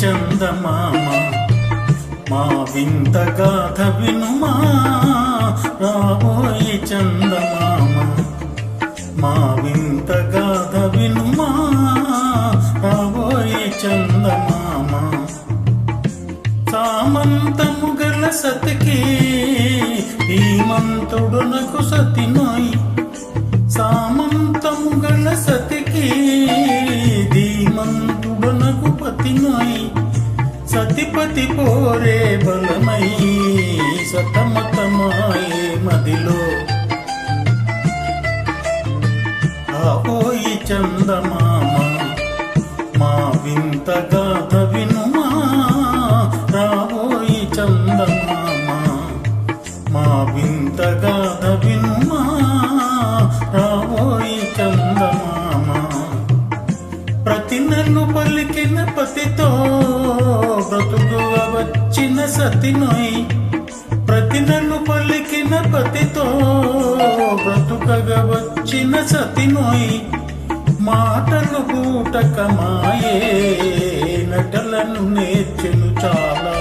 చందమామ మా వింత గాథ వినుమా రాబోయి చందమామ మా వింత గాథ వినుమా రాబోయి చందమామ సామంతము గల సతికి హేమంతుడునకు సతినోయ్ సామంతము గల సతికి ధీమంతుడునకు పతినోయ్ సతిపతి పోరే బలమై సతమతమాయే మదిలో ఆపోయి చందమామ మా వింత గాథ వినుమా రాబోయి చందమామ మా వింత గాథ వినుమా రాబోయి చందమామ ప్రతి నన్ను పలికిన పతితో బ్రతుకుగా వచ్చిన సతినోయ్ ప్రతి నన్ను పలికిన పతితో బ్రతుకగా వచ్చిన సతినోయ్ మాటలు బూటక మాయే నటలను నేర్చెను చాలా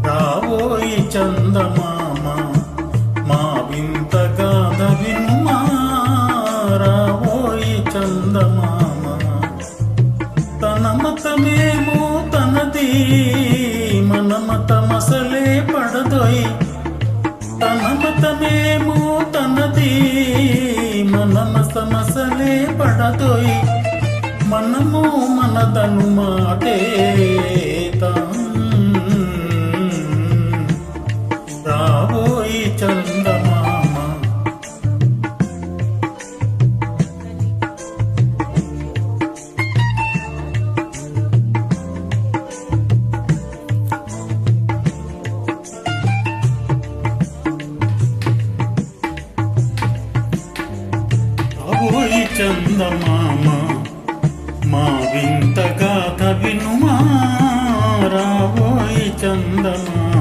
రాబోయి చందమామ మా వింత గాథ వినుమా రాబోయి చందమామ తన మతమేమో తనది మన మతమసలే పడదోయ్ తన మతమేమో తనది మన మతమసలే పడదోయ్ మనము మనదను మాటే రాబోయి చందమామ రాబోయి చందమామ మా వింత గాథ వినుమా రాబోయి చందమామ